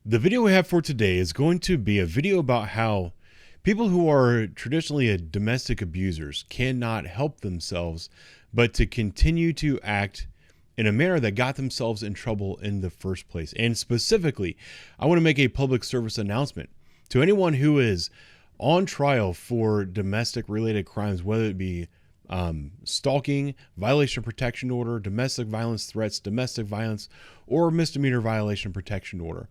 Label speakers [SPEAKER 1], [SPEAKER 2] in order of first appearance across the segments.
[SPEAKER 1] The video we have for today is going to be a video about how people who are traditionally domestic abusers cannot help themselves but to continue to act in a manner that got themselves in trouble in the first place. And specifically, I want to make a public service announcement to anyone who is on trial for domestic related crimes, whether it be stalking, violation of protection order, domestic violence threats, domestic violence, or misdemeanor violation protection order.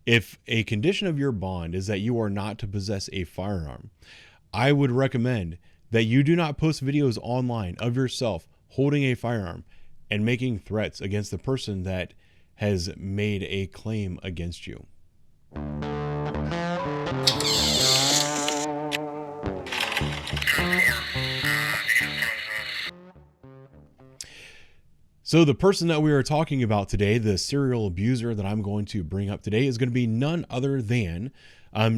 [SPEAKER 1] If a condition of your bond is that you are not to possess a firearm, I would recommend that you do not post videos online of yourself holding a firearm and making threats against the person that has made a claim against you. So the person that we are talking about today, the serial abuser that I'm going to bring up today, is going to be none other than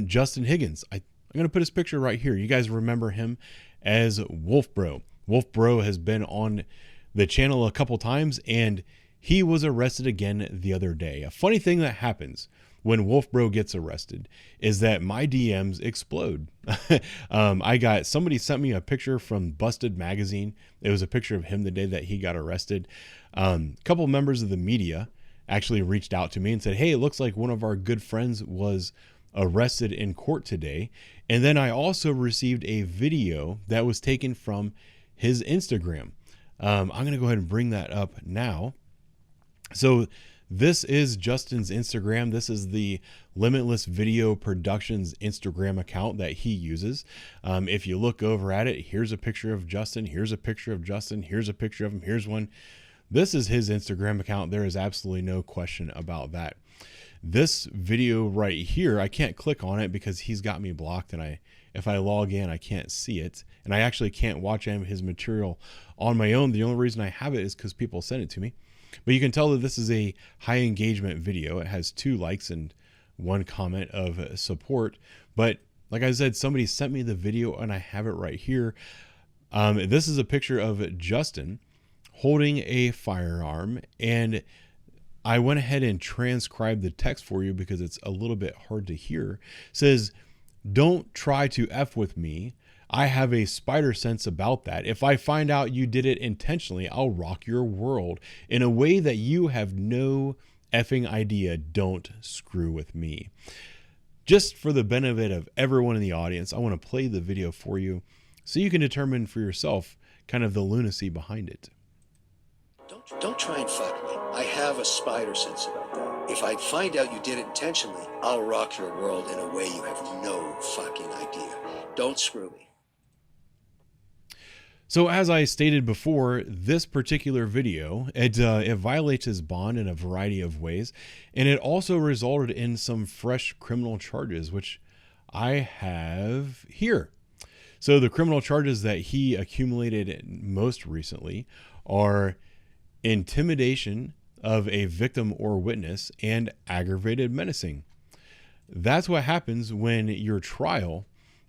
[SPEAKER 1] Justin Higgins. I'm going to put his picture right here. You guys remember him as Wolf Bro. Wolf Bro has been on the channel a couple times, and he was arrested again the other day. A funny thing that happens when Wolf Bro gets arrested is that my DMs explode. Somebody sent me a picture from Busted Magazine. It was a picture of him the day that he got arrested. A couple members of the media actually reached out to me and said, hey, it looks like one of our good friends was arrested in court today. And then I also received a video that was taken from his Instagram. I'm going to go ahead and bring that up now. So this is Justin's Instagram. This is the Limitless Video Productions Instagram account that he uses. If you look over at it, here's a picture of Justin. Here's a picture of Justin. Here's a picture of him. Here's one. This is his Instagram account. There is absolutely no question about that. This video right here, I can't click on it because he's got me blocked, and if I log in, I can't see it. And I actually can't watch his material on my own. The only reason I have it is because people send it to me. But you can tell that this is a high engagement video. It has 2 likes and 1 comment of support. But like I said, somebody sent me the video and I have it right here. This is a picture of Justin holding a firearm, and I went ahead and transcribed the text for you because it's a little bit hard to hear. It says, "Don't try to F with me. I have a spider sense about that. If I find out you did it intentionally, I'll rock your world in a way that you have no effing idea. Don't screw with me." Just for the benefit of everyone in the audience, I want to play the video for you so you can determine for yourself kind of the lunacy behind it.
[SPEAKER 2] Don't try and fuck me. I have a spider sense about that. If I find out you did it intentionally, I'll rock your world in a way you have no fucking idea. Don't screw me.
[SPEAKER 1] So as I stated before, this particular video, it violates his bond in a variety of ways, and it also resulted in some fresh criminal charges, which I have here. So the criminal charges that he accumulated most recently are intimidation of a victim or witness and aggravated menacing. That's what happens when your trial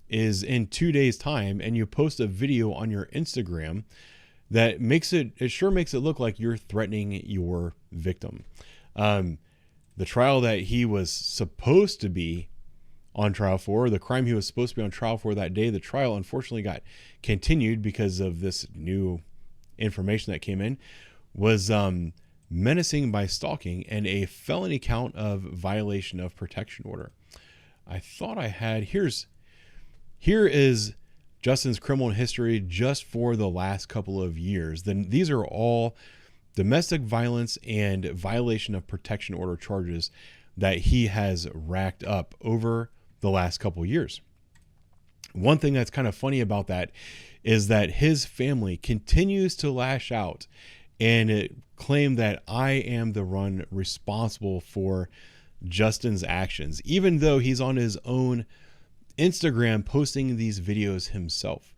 [SPEAKER 1] is in 2 days' time and you post a video on your Instagram that sure makes it look like you're threatening your victim. The trial that he was supposed to be on trial for, the crime he was supposed to be on trial for that day, the trial unfortunately got continued because of this new information that came in, was menacing by stalking and a felony count of violation of protection order. I thought I had, here is Justin's criminal history just for the last couple of years. Then these are all domestic violence and violation of protection order charges that he has racked up over the last couple of years. One thing that's kind of funny about that is that his family continues to lash out and claim that I am the one responsible for Justin's actions, even though he's on his own Instagram posting these videos himself.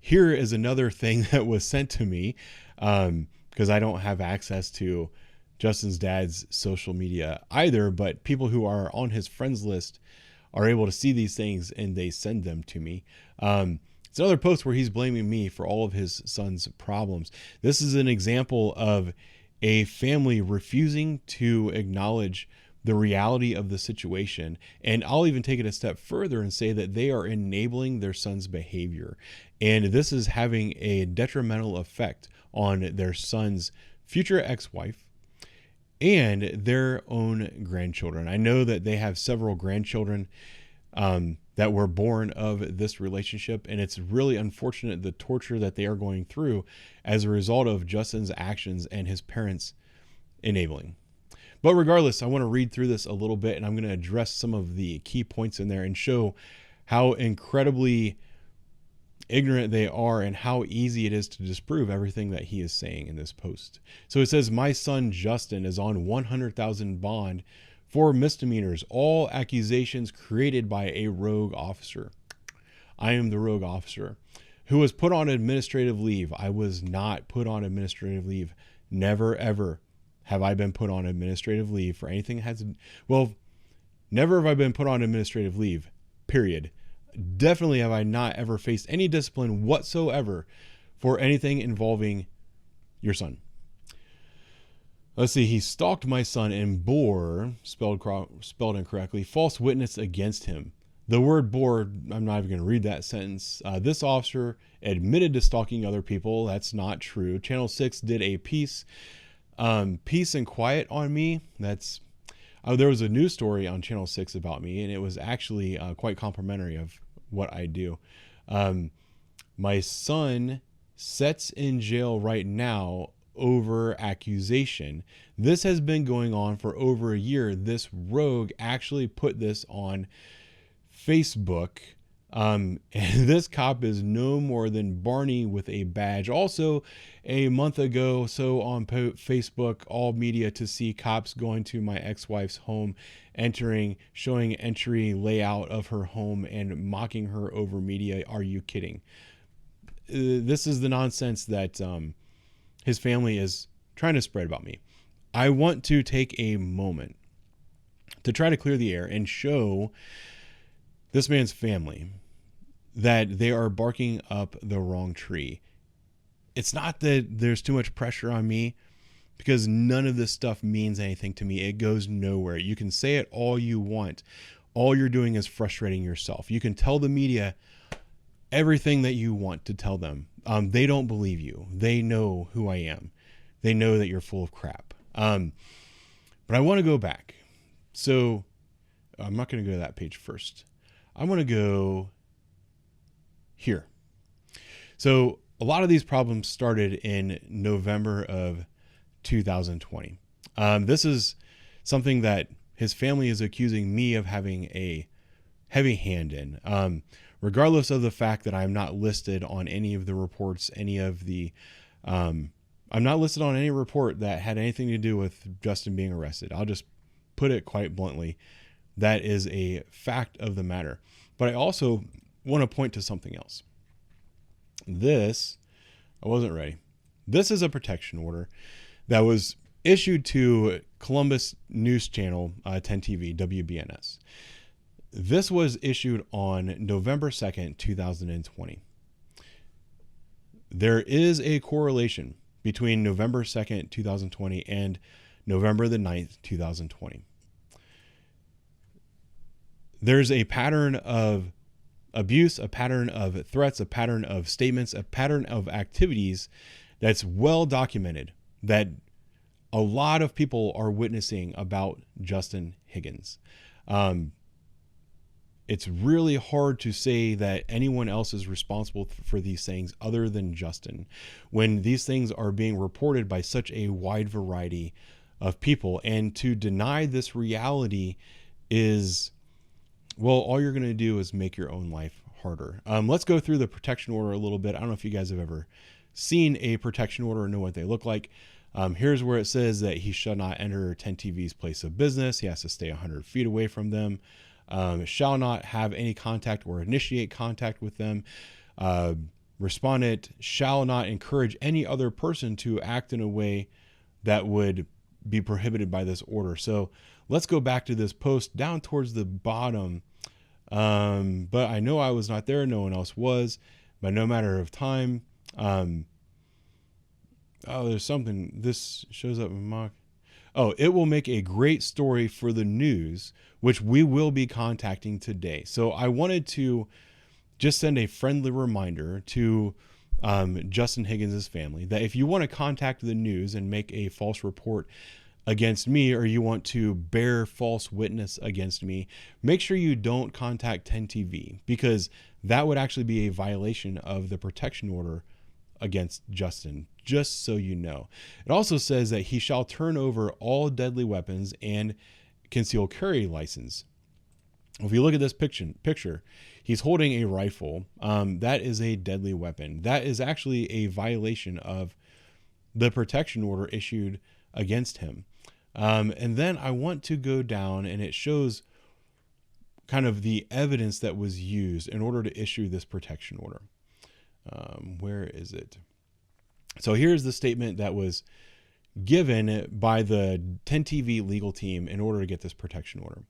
[SPEAKER 1] Here is another thing that was sent to me because I don't have access to Justin's dad's social media either, but people who are on his friends list are able to see these things and they send them to me. It's another post where he's blaming me for all of his son's problems. This is an example of a family refusing to acknowledge the reality of the situation. And I'll even take it a step further and say that they are enabling their son's behavior. And this is having a detrimental effect on their son's future ex-wife and their own grandchildren. I know that they have several grandchildren that were born of this relationship, and it's really unfortunate the torture that they are going through as a result of Justin's actions and his parents enabling. But regardless, I want to read through this a little bit, and I'm going to address some of the key points in there and show how incredibly ignorant they are and how easy it is to disprove everything that he is saying in this post. So it says, my son Justin is on $100,000 bond for misdemeanors, all accusations created by a rogue officer. I am the rogue officer who was put on administrative leave. I was not put on administrative leave. Never, ever have I been put on administrative leave for anything that has, well, never have I been put on administrative leave, period. Definitely have I not ever faced any discipline whatsoever for anything involving your son. Let's see. He stalked my son and bore, spelled incorrectly, false witness against him. The word bore, I'm not even going to read that sentence. This officer admitted to stalking other people. That's not true. Channel 6 did a piece and quiet on me. There was a news story on Channel 6 about me, and it was actually quite complimentary of what I do. My son sits in jail right now over accusation. This has been going on for over a year. This rogue actually put this on Facebook. And this cop is no more than Barney with a badge. Also, a month ago, so on Facebook, all media to see cops going to my ex-wife's home, showing entry layout of her home and mocking her over media. Are you kidding? This is the nonsense that his family is trying to spread about me. I want to take a moment to try to clear the air and show this man's family that they are barking up the wrong tree. It's not that there's too much pressure on me, because none of this stuff means anything to me. It goes nowhere. You can say it all you want. All you're doing is frustrating yourself. You can tell the media everything that you want to tell them. They don't believe you. They know who I am. They know that you're full of crap. But I want to go back. So I'm not going to go to that page first. I want to go here. So a lot of these problems started in November of 2020. This is something that his family is accusing me of having a heavy hand in. Regardless of the fact that I'm not listed on any of the reports, I'm not listed on any report that had anything to do with Justin being arrested. I'll just put it quite bluntly. That is a fact of the matter. But I also want to point to something else. I wasn't ready. This is a protection order that was issued to Columbus News Channel 10 TV, WBNS. This was issued on November 2nd, 2020. There is a correlation between November 2nd, 2020 and November the 9th, 2020. There's a pattern of abuse, a pattern of threats, a pattern of statements, a pattern of activities that's well documented that a lot of people are witnessing about Justin Higgins. It's really hard to say that anyone else is responsible for these things other than Justin, when these things are being reported by such a wide variety of people. And to deny this reality is, well, all you're going to do is make your own life harder. Let's go through the protection order a little bit. I don't know if you guys have ever seen a protection order or know what they look like. Here's where it says that he shall not enter 10 TV's place of business. He has to stay 100 feet away from them. Shall not have any contact or initiate contact with them. Respondent shall not encourage any other person to act in a way that would be prohibited by this order. So let's go back to this post down towards the bottom. But I know I was not there. No one else was. By no matter of time. There's something. This shows up in mock. Oh, it will make a great story for the news, which we will be contacting today. So I wanted to just send a friendly reminder to Justin Higgins' family that if you want to contact the news and make a false report against me, or you want to bear false witness against me, make sure you don't contact 10TV, because that would actually be a violation of the protection order against Justin, just so you know. It also says that he shall turn over all deadly weapons and concealed carry license. If you look at this picture, he's holding a rifle. That is a deadly weapon. That is actually a violation of the protection order issued against him. And then I want to go down, and it shows kind of the evidence that was used in order to issue this protection order. Where is it? So here's the statement that was given by the 10TV legal team in order to get this protection order.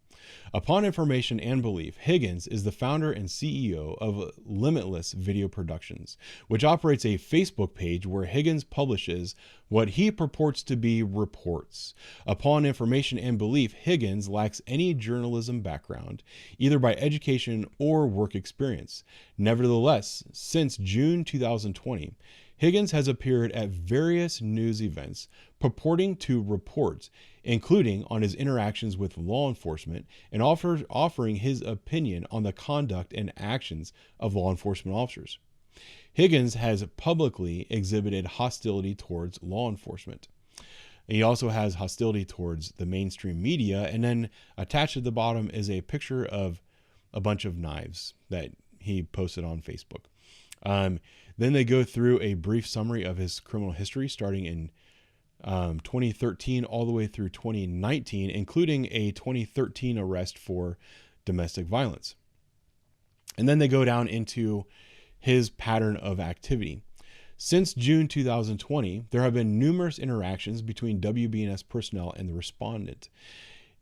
[SPEAKER 1] Upon information and belief, Higgins is the founder and CEO of Limitless Video Productions, which operates a Facebook page where Higgins publishes what he purports to be reports. Upon information and belief, Higgins lacks any journalism background, either by education or work experience. Nevertheless, since June 2020, Higgins has appeared at various news events purporting to report, including on his interactions with law enforcement, and offering his opinion on the conduct and actions of law enforcement officers. Higgins has publicly exhibited hostility towards law enforcement. He also has hostility towards the mainstream media, and then attached at the bottom is a picture of a bunch of knives that he posted on Facebook. Then they go through a brief summary of his criminal history starting in 2013 all the way through 2019, including a 2013 arrest for domestic violence. And then they go down into his pattern of activity. Since June 2020, there have been numerous interactions between WB&S personnel and the respondent.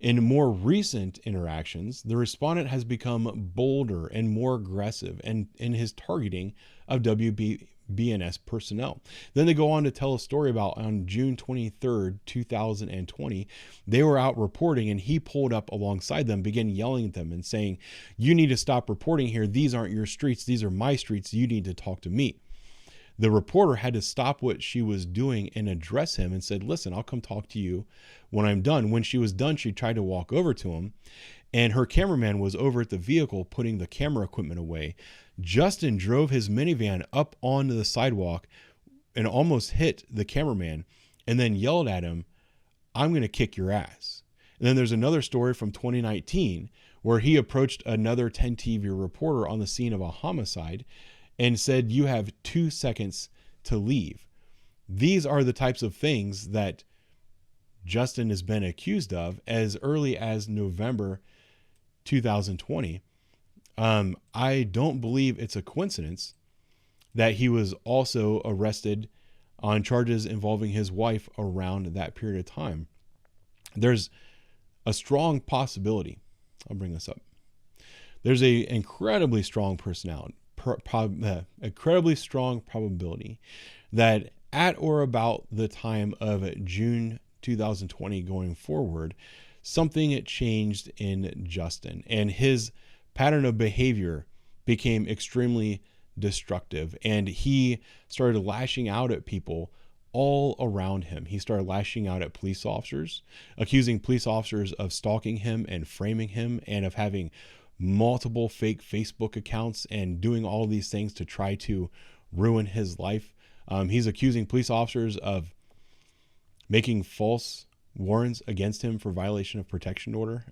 [SPEAKER 1] In more recent interactions, the respondent has become bolder and more aggressive in his targeting of WB&S personnel. Then they go on to tell a story about on June 23rd, 2020, they were out reporting and he pulled up alongside them, began yelling at them and saying, "You need to stop reporting here. These aren't your streets. These are my streets. You need to talk to me." The reporter had to stop what she was doing and address him and said, "Listen, I'll come talk to you when I'm done." When she was done, she tried to walk over to him, and her cameraman was over at the vehicle putting the camera equipment away. Justin drove his minivan up onto the sidewalk and almost hit the cameraman, and then yelled at him, "I'm going to kick your ass." And then there's another story from 2019 where he approached another 10TV reporter on the scene of a homicide and said, "You have 2 seconds to leave." These are the types of things that Justin has been accused of as early as November 2020. I don't believe it's a coincidence that he was also arrested on charges involving his wife around that period of time. There's a strong possibility. I'll bring this up. There's a incredibly strong probability that at or about the time of June 2020 going forward, something changed in Justin, and his pattern of behavior became extremely destructive, and he started lashing out at people all around him. He started lashing out at police officers, accusing police officers of stalking him and framing him, and of having multiple fake Facebook accounts and doing all these things to try to ruin his life. He's accusing police officers of making false warrants against him for violation of protection order.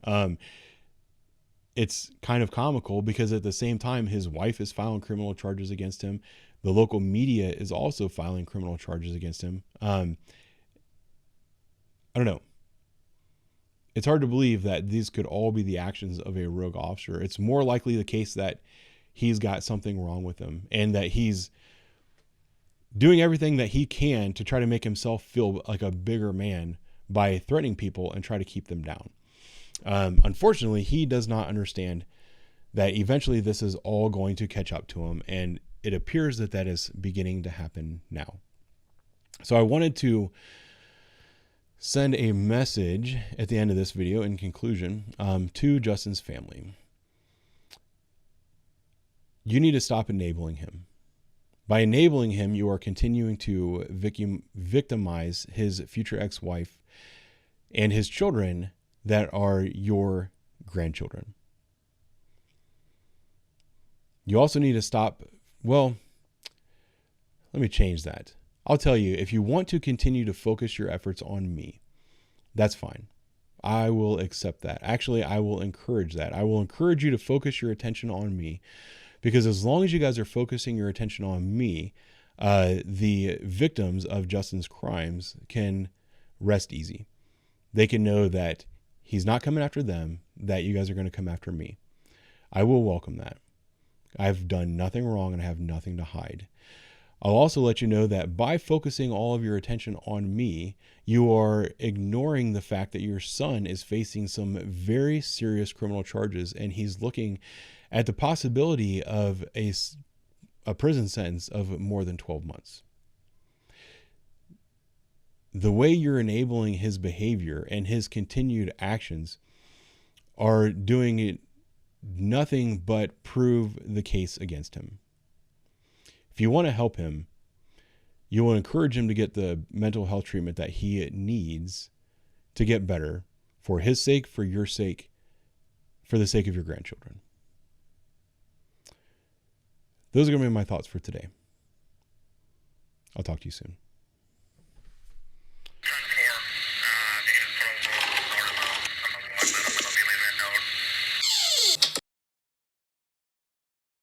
[SPEAKER 1] It's kind of comical because at the same time, his wife is filing criminal charges against him. The local media is also filing criminal charges against him. I don't know. It's hard to believe that these could all be the actions of a rogue officer. It's more likely the case that he's got something wrong with him and that he's doing everything that he can to try to make himself feel like a bigger man by threatening people and try to keep them down. Unfortunately, he does not understand that eventually this is all going to catch up to him, and it appears that that is beginning to happen now. So I wanted to send a message at the end of this video in conclusion to Justin's family. You need to stop enabling him. By enabling him, you are continuing to victimize his future ex-wife and his children that are your grandchildren. You also need to stop, well, let me change that. I'll tell you, if you want to continue to focus your efforts on me, that's fine. I will accept that. Actually, I will encourage that. I will encourage you to focus your attention on me, because as long as you guys are focusing your attention on me, the victims of Justin's crimes can rest easy. They can know that he's not coming after them, that you guys are going to come after me. I will welcome that. I've done nothing wrong and I have nothing to hide. I'll also let you know that by focusing all of your attention on me, you are ignoring the fact that your son is facing some very serious criminal charges, and he's looking at the possibility of a prison sentence of more than 12 months. The way you're enabling his behavior and his continued actions are doing it nothing but prove the case against him. If you want to help him, you will encourage him to get the mental health treatment that he needs to get better, for his sake, for your sake, for the sake of your grandchildren. Those are going to be my thoughts for today. I'll talk to you soon.